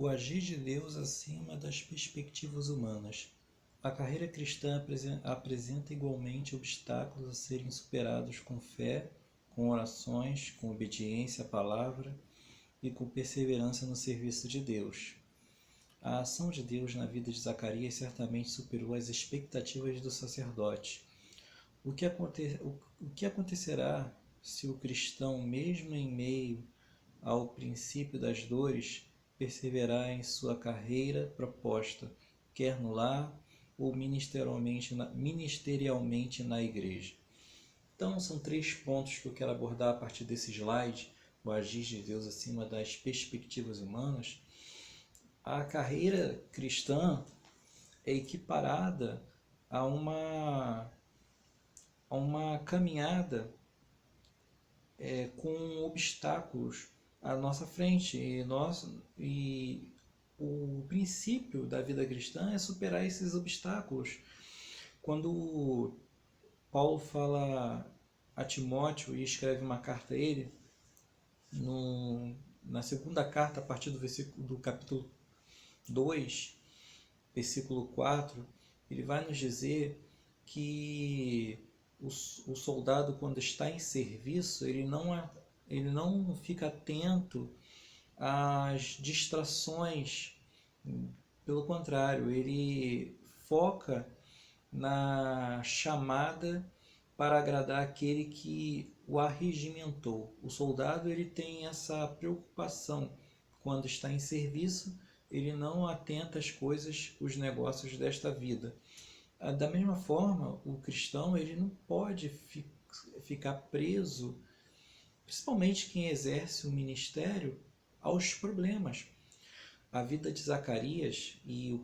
O agir de Deus acima das perspectivas humanas. A carreira cristã apresenta igualmente obstáculos a serem superados com fé, com orações, com obediência à palavra e com perseverança no serviço de Deus. A ação de Deus na vida de Zacarias certamente superou as expectativas do sacerdote. O que acontecerá se o cristão, mesmo em meio ao princípio das dores, perseverar em sua carreira proposta, quer no lar ou ministerialmente na igreja? Então, são 3 pontos que eu quero abordar a partir desse slide, o agir de Deus acima das perspectivas humanas. A carreira cristã é equiparada a uma caminhada com obstáculos à nossa frente. E o princípio da vida cristã é superar esses obstáculos. Quando Paulo fala a Timóteo e escreve uma carta a ele, na segunda carta, a partir do capítulo 2, versículo 4, ele vai nos dizer que o soldado, quando está em serviço, ele não fica atento às distrações. Pelo contrário, ele foca na chamada para agradar aquele que o arregimentou. O soldado ele tem essa preocupação. Quando está em serviço, ele não atenta às coisas, os negócios desta vida. Da mesma forma, o cristão ele não pode ficar preso, principalmente quem exerce o ministério, aos problemas. A vida de Zacarias e o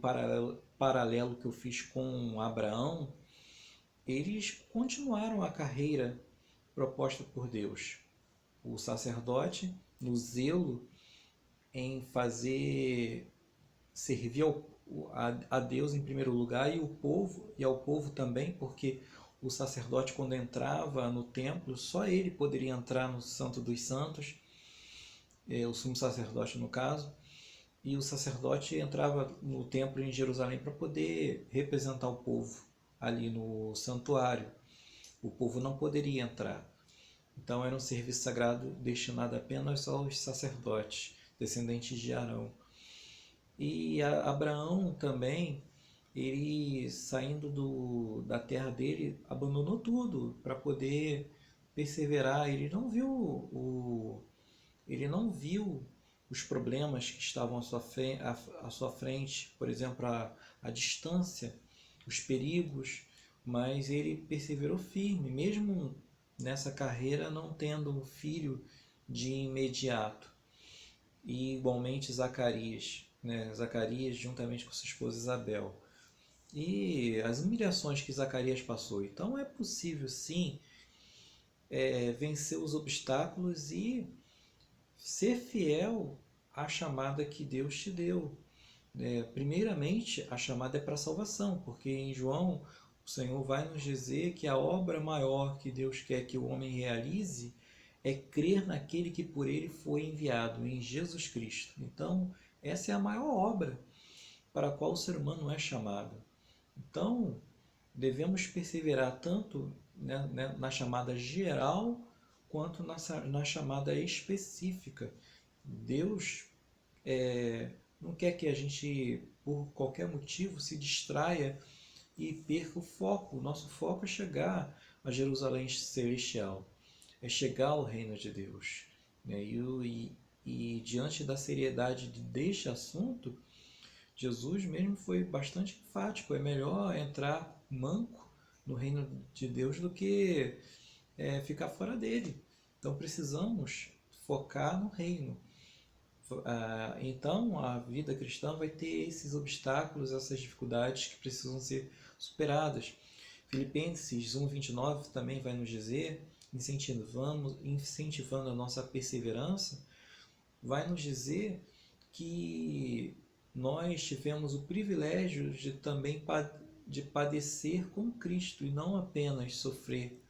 paralelo que eu fiz com Abraão, eles continuaram a carreira proposta por Deus. O sacerdote, no zelo em servir a Deus em primeiro lugar e ao povo também, porque o sacerdote, quando entrava no templo, só ele poderia entrar no Santo dos Santos, o sumo sacerdote no caso, e o sacerdote entrava no templo em Jerusalém para poder representar o povo ali no santuário. O povo não poderia entrar. Então era um serviço sagrado destinado apenas aos sacerdotes, descendentes de Arão. E Abraão também, ele saindo da terra dele, abandonou tudo para poder perseverar. Ele não viu os problemas que estavam à sua frente, por exemplo, a distância, os perigos, mas ele perseverou firme, mesmo nessa carreira não tendo um filho de imediato. E igualmente Zacarias, Zacarias juntamente com sua esposa Isabel. E as humilhações que Zacarias passou. Então é possível sim vencer os obstáculos e ser fiel à chamada que Deus te deu. Primeiramente, a chamada é para a salvação, porque em João o Senhor vai nos dizer que a obra maior que Deus quer que o homem realize é crer naquele que por ele foi enviado, em Jesus Cristo. Então, essa é a maior obra para a qual o ser humano é chamado. Então, devemos perseverar tanto na chamada geral quanto na chamada específica. Deus não quer que a gente, por qualquer motivo, se distraia e perca o foco. O nosso foco é chegar a Jerusalém celestial, é chegar ao reino de Deus. E diante da seriedade deste assunto, Jesus mesmo foi bastante enfático. É melhor entrar manco no reino de Deus do que ficar fora dele. Então precisamos focar no reino. Então a vida cristã vai ter esses obstáculos, essas dificuldades que precisam ser superadas. Filipenses 1:29 também vai nos dizer, incentivando a nossa perseverança, vai nos dizer que nós tivemos o privilégio de também de padecer com Cristo e não apenas sofrer,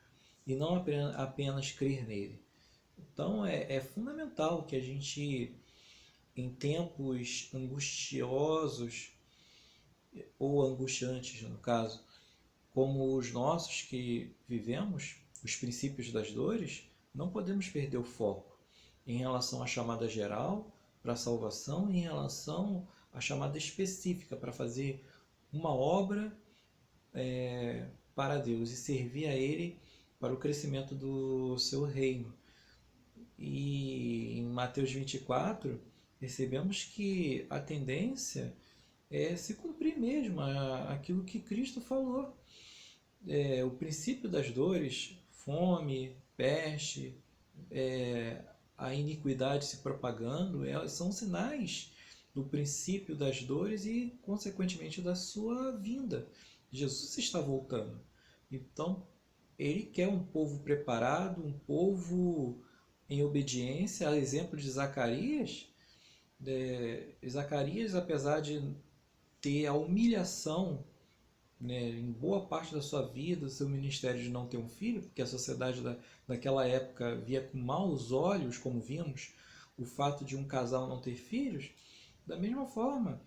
e não apenas crer nele. Então é fundamental que a gente em tempos angustiosos ou angustiantes, no caso, como os nossos que vivemos, os princípios das dores, não podemos perder o foco em relação à chamada geral para a salvação e em relação à chamada específica para fazer uma obra para Deus e servir a Ele para o crescimento do seu reino. E em Mateus 24, percebemos que a tendência é se cumprir mesmo aquilo que Cristo falou. O princípio das dores, fome, peste, a iniquidade se propagando, são sinais do princípio das dores e, consequentemente, da sua vinda. Jesus está voltando. Então, ele quer um povo preparado, um povo em obediência, a exemplo de Zacarias. Zacarias, apesar de ter a humilhação, né, em boa parte da sua vida, do seu ministério, de não ter um filho, porque a sociedade daquela época via com maus olhos, como vimos, o fato de um casal não ter filhos. Da mesma forma,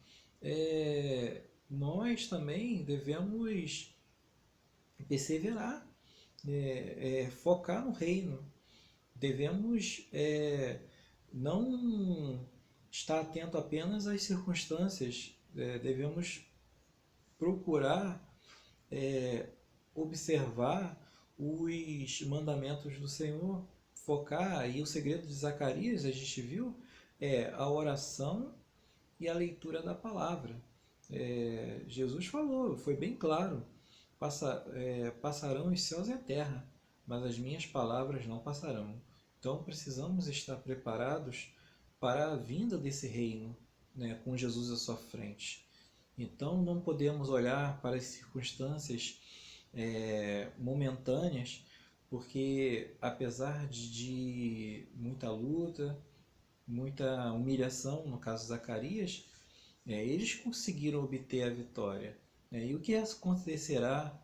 nós também devemos perseverar, focar no reino. Devemos não estar atento apenas às circunstâncias, devemos procurar observar os mandamentos do Senhor, focar. E o segredo de Zacarias, a gente viu, a oração e a leitura da palavra. Jesus falou, foi bem claro, passarão os céus e a terra, mas as minhas palavras não passarão. Então precisamos estar preparados para a vinda desse reino, né, com Jesus à sua frente. Então não podemos olhar para as circunstâncias momentâneas, porque apesar de muita luta, muita humilhação, no caso de Zacarias, eles conseguiram obter a vitória. E o que acontecerá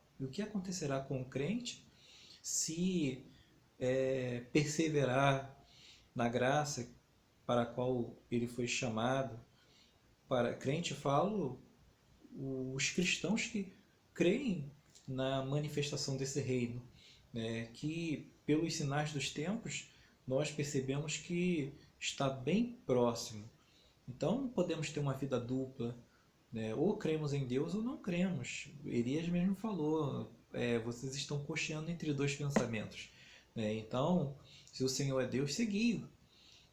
com o crente se perseverar na graça para a qual ele foi chamado? Para crente, falo os cristãos que creem na manifestação desse reino, né, que pelos sinais dos tempos nós percebemos que está bem próximo. Então não podemos ter uma vida dupla, né? Ou cremos em Deus ou não cremos. Elias mesmo falou, vocês estão cocheando entre dois pensamentos, né? Então, se o Senhor é Deus, segui-o.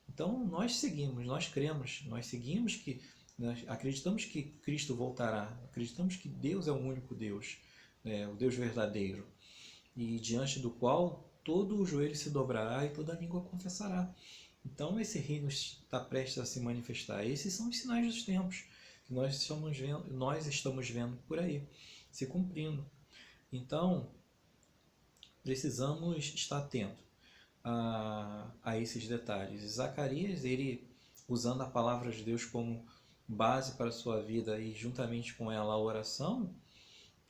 Então nós seguimos, nós cremos, nós seguimos que nós acreditamos que Cristo voltará, acreditamos que Deus é o único Deus, né, o Deus verdadeiro, e diante do qual todo o joelho se dobrará e toda a língua confessará. Então esse reino está prestes a se manifestar. Esses são os sinais dos tempos que nós estamos vendo por aí, se cumprindo. Então precisamos estar atentos a esses detalhes. Zacarias, ele, usando a palavra de Deus como base para a sua vida e juntamente com ela a oração,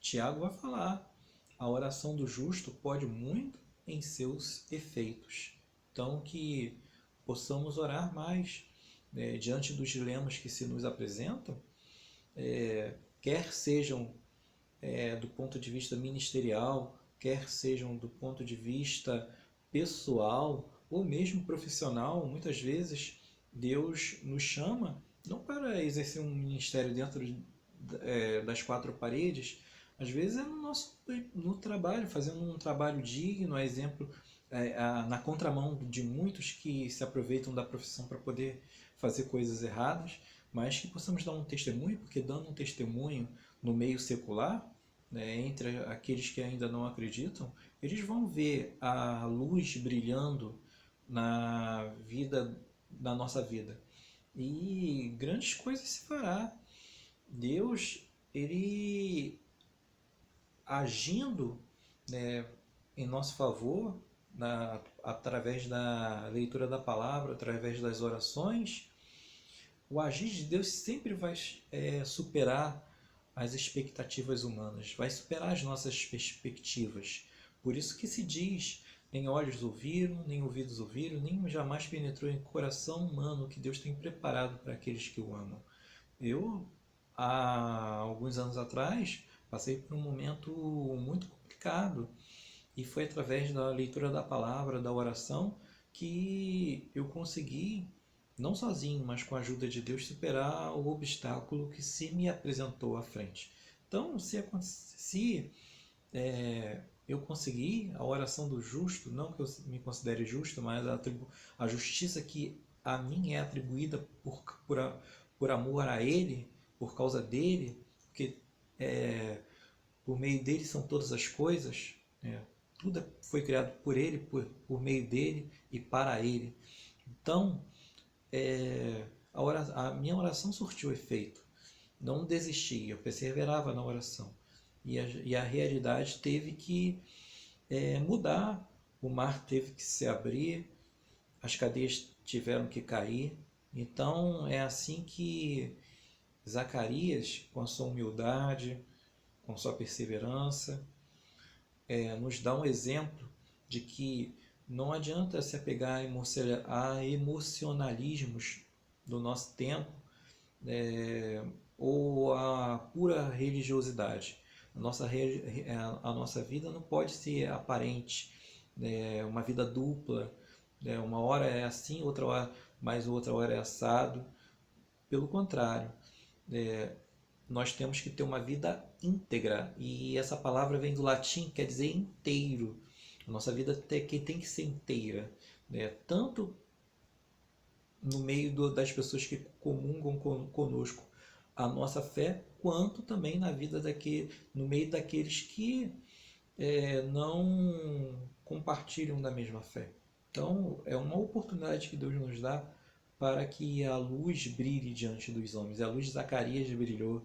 Tiago vai falar, a oração do justo pode muito em seus efeitos. Então que possamos orar mais, diante dos dilemas que se nos apresentam, quer sejam do ponto de vista ministerial, quer sejam do ponto de vista pessoal ou mesmo profissional. Muitas vezes Deus nos chama não para exercer um ministério dentro das quatro paredes, às vezes no trabalho, fazendo um trabalho digno, a exemplo, na contramão de muitos que se aproveitam da profissão para poder fazer coisas erradas, mas que possamos dar um testemunho, porque dando um testemunho no meio secular, né, entre aqueles que ainda não acreditam, eles vão ver a luz brilhando na nossa vida. E grandes coisas se fará. Deus, ele agindo, né, em nosso favor, através da leitura da palavra, através das orações, o agir de Deus sempre vai superar as expectativas humanas, vai superar as nossas perspectivas. Por isso que se diz, nem olhos ouviram, nem ouvidos ouviram, nem jamais penetrou em coração humano o que Deus tem preparado para aqueles que o amam. Eu, há alguns anos atrás, passei por um momento muito complicado e foi através da leitura da palavra, da oração, que eu consegui, não sozinho, mas com a ajuda de Deus, superar o obstáculo que se me apresentou à frente. Então, se eu consegui a oração do justo, não que eu me considere justo, mas a justiça que a mim é atribuída por amor a Ele, por causa dele, porque por meio dele são todas as coisas, tudo foi criado por ele, por meio dele e para ele. Então, a minha oração surtiu efeito. Não desisti, eu perseverava na oração. E a realidade teve que mudar, o mar teve que se abrir, as cadeias tiveram que cair. Então é assim que Zacarias, com a sua humildade, com sua perseverança, nos dá um exemplo de que não adianta se apegar a emocionalismos do nosso tempo, ou a pura religiosidade. A nossa vida não pode ser aparente, uma vida dupla, uma hora é assim, outra hora, mais outra hora é assado. Pelo contrário, nós temos que ter uma vida íntegra, e essa palavra vem do latim, quer dizer inteiro. A nossa vida tem que ser inteira, tanto no meio das pessoas que comungam conosco a nossa fé, quanto também na vida no meio daqueles que não compartilham da mesma fé. Então, é uma oportunidade que Deus nos dá para que a luz brilhe diante dos homens. A luz de Zacarias brilhou,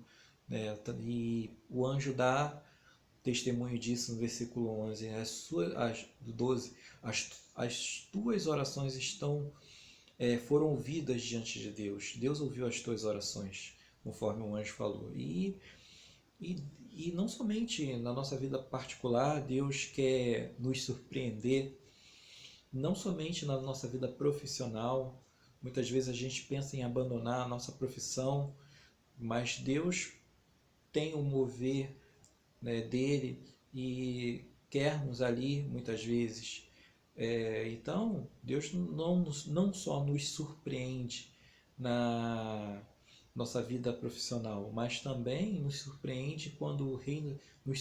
e o anjo dá testemunho disso no versículo 11. Do 12, as tuas orações foram ouvidas diante de Deus. Deus ouviu as tuas orações, conforme o anjo falou. E não somente na nossa vida particular, Deus quer nos surpreender, não somente na nossa vida profissional. Muitas vezes a gente pensa em abandonar a nossa profissão, mas Deus tem o mover, dele e quer-nos ali muitas vezes. Então, Deus não só nos surpreende na nossa vida profissional, mas também nos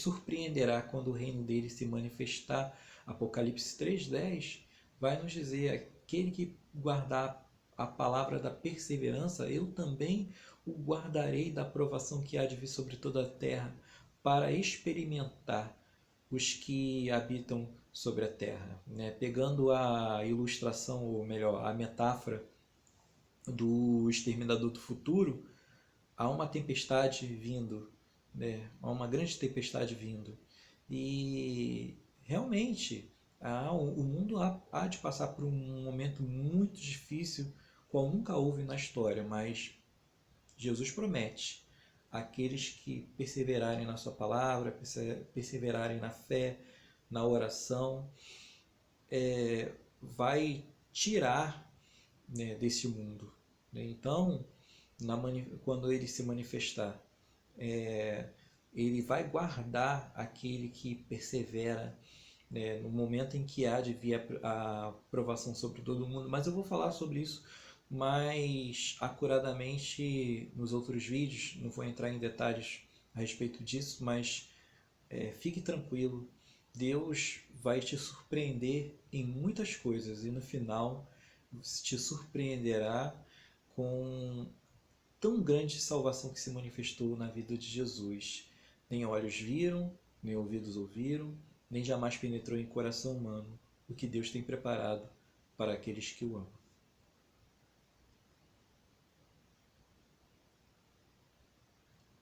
surpreenderá quando o reino dele se manifestar. Apocalipse 3:10 vai nos dizer: aquele que guardar a palavra da perseverança, eu também o guardarei da provação que há de vir sobre toda a terra, para experimentar os que habitam sobre a terra. Pegando a ilustração, ou melhor, a metáfora do Exterminador do Futuro, há uma tempestade vindo, há uma grande tempestade vindo, e realmente o mundo há de passar por um momento muito difícil, qual nunca houve na história, mas Jesus promete: aqueles que perseverarem na sua palavra, perseverarem na fé, na oração, vai tirar, desse mundo. Então, quando ele se manifestar, ele vai guardar aquele que persevera, no momento em que há de vir a provação sobre todo mundo. Mas eu vou falar sobre isso mais acuradamente nos outros vídeos, não vou entrar em detalhes a respeito disso, mas fique tranquilo, Deus vai te surpreender em muitas coisas, e no final te surpreenderá com tão grande salvação que se manifestou na vida de Jesus. Nem olhos viram, nem ouvidos ouviram, nem jamais penetrou em coração humano o que Deus tem preparado para aqueles que o amam.